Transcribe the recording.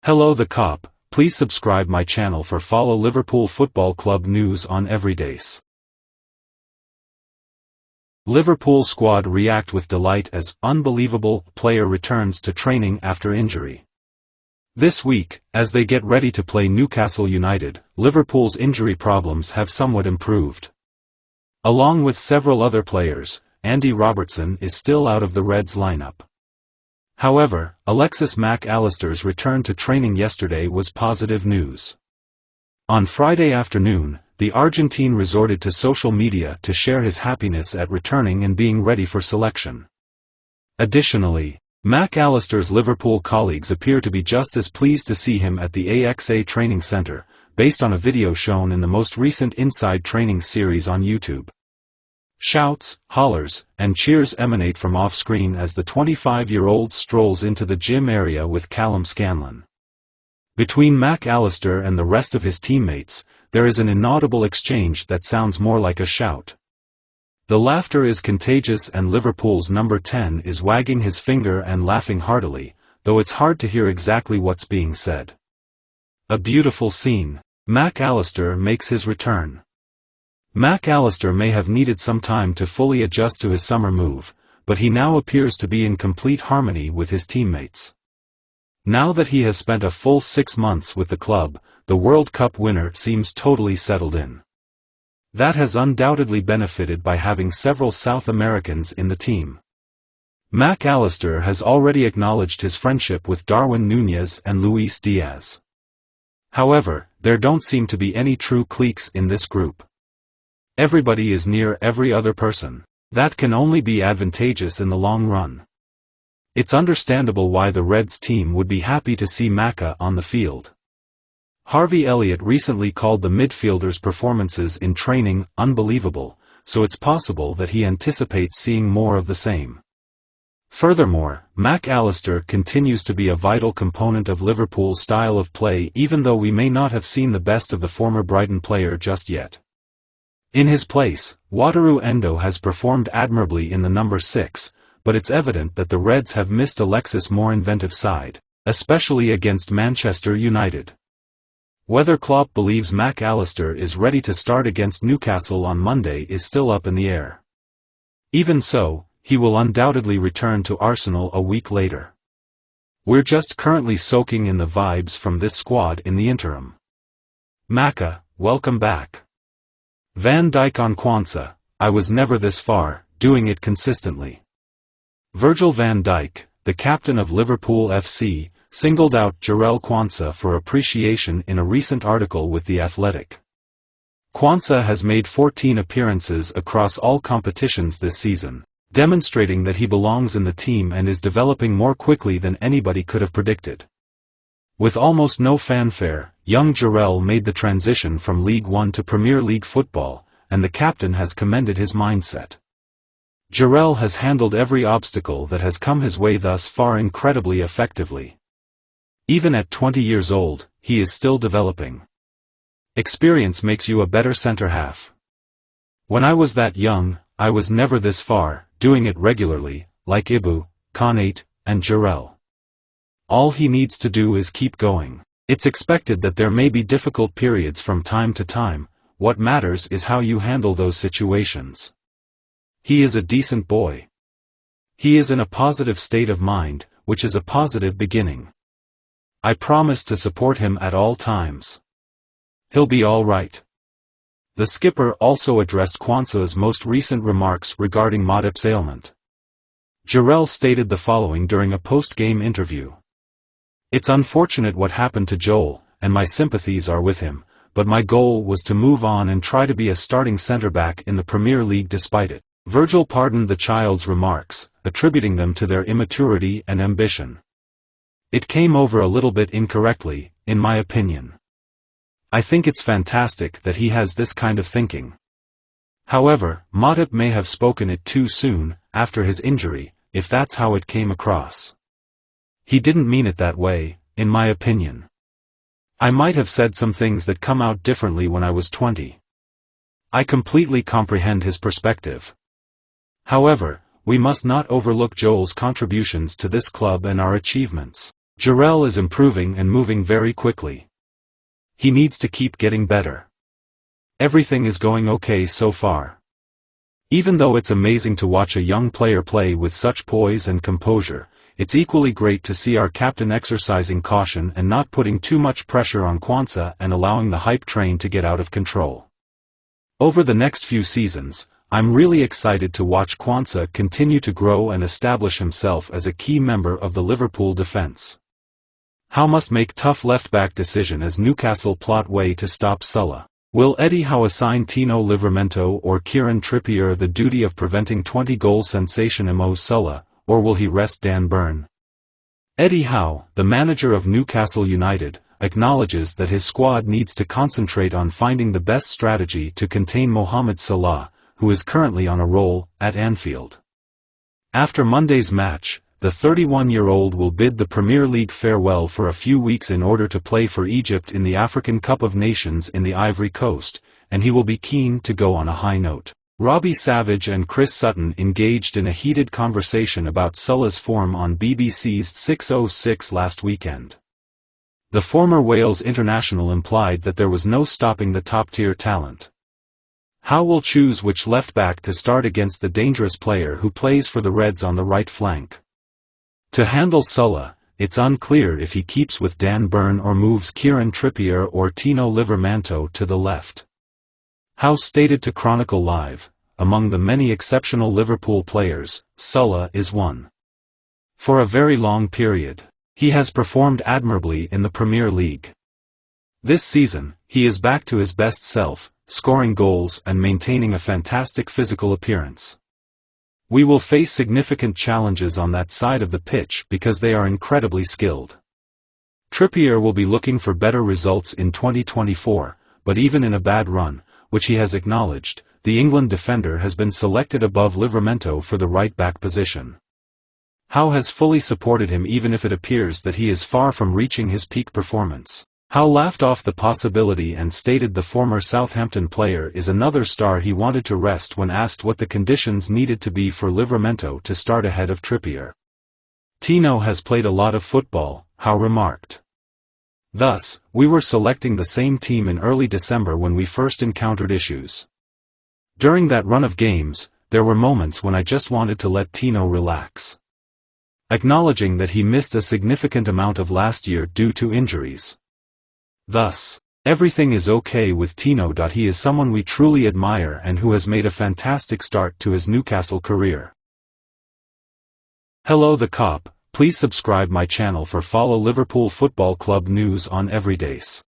Hello the cop, please subscribe my channel for follow Liverpool Football Club news on every days. Liverpool squad react with delight as unbelievable player returns to training after injury. This week, as they get ready to play Newcastle United, Liverpool's injury problems have somewhat improved. Along with several other players, Andy Robertson is still out of the Reds lineup. However, Alexis Mac Allister's return to training yesterday was positive news. On Friday afternoon, the Argentine resorted to social media to share his happiness at returning and being ready for selection. Additionally, Mac Allister's Liverpool colleagues appear to be just as pleased to see him at the AXA training center, based on a video shown in the most recent Inside Training series on YouTube. Shouts, hollers, and cheers emanate from off-screen as the 25-year-old strolls into the gym area with Callum Scanlon. Between Mac Allister and the rest of his teammates, there is an inaudible exchange that sounds more like a shout. The laughter is contagious and Liverpool's number 10 is wagging his finger and laughing heartily, though it's hard to hear exactly what's being said. A beautiful scene. Mac Allister makes his return. Mac Allister may have needed some time to fully adjust to his summer move, but he now appears to be in complete harmony with his teammates. Now that he has spent a full 6 months with the club, the World Cup winner seems totally settled in. That has undoubtedly benefited by having several South Americans in the team. Mac Allister has already acknowledged his friendship with Darwin Núñez and Luis Diaz. However, there don't seem to be any true cliques in this group. Everybody is near every other person. That can only be advantageous in the long run. It's understandable why the Reds team would be happy to see Macca on the field. Harvey Elliott recently called the midfielder's performances in training unbelievable, so it's possible that he anticipates seeing more of the same. Furthermore, Mac Allister continues to be a vital component of Liverpool's style of play even though we may not have seen the best of the former Brighton player just yet. In his place, Wataru Endo has performed admirably in the number 6, but it's evident that the Reds have missed Alexis' more inventive side, especially against Manchester United. Whether Klopp believes Mac Allister is ready to start against Newcastle on Monday is still up in the air. Even so, he will undoubtedly return to Arsenal a week later. We're just currently soaking in the vibes from this squad in the interim. Macca, welcome back. Van Dijk on Quansa, I was never this far, doing it consistently. Virgil van Dijk, the captain of Liverpool FC, singled out Jarell Quansa for appreciation in a recent article with The Athletic. Quansa has made 14 appearances across all competitions this season, demonstrating that he belongs in the team and is developing more quickly than anybody could have predicted. With almost no fanfare, young Jarell made the transition from League One to Premier League football, and the captain has commended his mindset. Jarell has handled every obstacle that has come his way thus far incredibly effectively. Even at 20 years old, he is still developing. Experience makes you a better centre-half. When I was that young, I was never this far, doing it regularly, like Ibu, Konate, and Jarell. All he needs to do is keep going. It's expected that there may be difficult periods from time to time, what matters is how you handle those situations. He is a decent boy. He is in a positive state of mind, which is a positive beginning. I promise to support him at all times. He'll be all right. The skipper also addressed Quansa's most recent remarks regarding Matip's ailment. Jarell stated the following during a post-game interview. It's unfortunate what happened to Joel, and my sympathies are with him, but my goal was to move on and try to be a starting centre-back in the Premier League despite it. Virgil pardoned the child's remarks, attributing them to their immaturity and ambition. It came over a little bit incorrectly, in my opinion. I think it's fantastic that he has this kind of thinking. However, Matip may have spoken it too soon, after his injury, if that's how it came across. He didn't mean it that way, in my opinion. I might have said some things that come out differently when I was 20. I completely comprehend his perspective. However, we must not overlook Joel's contributions to this club and our achievements. Jarrell is improving and moving very quickly. He needs to keep getting better. Everything is going okay so far. Even though it's amazing to watch a young player play with such poise and composure, it's equally great to see our captain exercising caution and not putting too much pressure on Quansa and allowing the hype train to get out of control. Over the next few seasons, I'm really excited to watch Quansa continue to grow and establish himself as a key member of the Liverpool defence. Howe must make tough left-back decision as Newcastle plot way to stop Salah. Will Eddie Howe assign Tino Livramento or Kieran Trippier the duty of preventing 20-goal sensation Mo Salah, or will he rest Dan Burn? Eddie Howe, the manager of Newcastle United, acknowledges that his squad needs to concentrate on finding the best strategy to contain Mohamed Salah, who is currently on a roll at Anfield. After Monday's match, the 31-year-old will bid the Premier League farewell for a few weeks in order to play for Egypt in the African Cup of Nations in the Ivory Coast, and he will be keen to go on a high note. Robbie Savage and Chris Sutton engaged in a heated conversation about Salah's form on BBC's 606 last weekend. The former Wales international implied that there was no stopping the top-tier talent. Howe will choose which left-back to start against the dangerous player who plays for the Reds on the right flank. To handle Salah, it's unclear if he keeps with Dan Burn or moves Kieran Trippier or Tino Livramento to the left. Howe stated to Chronicle Live, among the many exceptional Liverpool players, Salah is one. For a very long period, he has performed admirably in the Premier League. This season, he is back to his best self, scoring goals and maintaining a fantastic physical appearance. We will face significant challenges on that side of the pitch because they are incredibly skilled. Trippier will be looking for better results in 2024, but even in a bad run, which he has acknowledged, the England defender has been selected above Livramento for the right-back position. Howe has fully supported him even if it appears that he is far from reaching his peak performance. Howe laughed off the possibility and stated the former Southampton player is another star he wanted to rest when asked what the conditions needed to be for Livramento to start ahead of Trippier. Tino has played a lot of football, Howe remarked. Thus, we were selecting the same team in early December when we first encountered issues. During that run of games, there were moments when I just wanted to let Tino relax. Acknowledging that he missed a significant amount of last year due to injuries. Thus, everything is okay with Tino. He is someone we truly admire and who has made a fantastic start to his Newcastle career. Hello the Cop, please subscribe my channel for follow Liverpool Football Club news on everydays.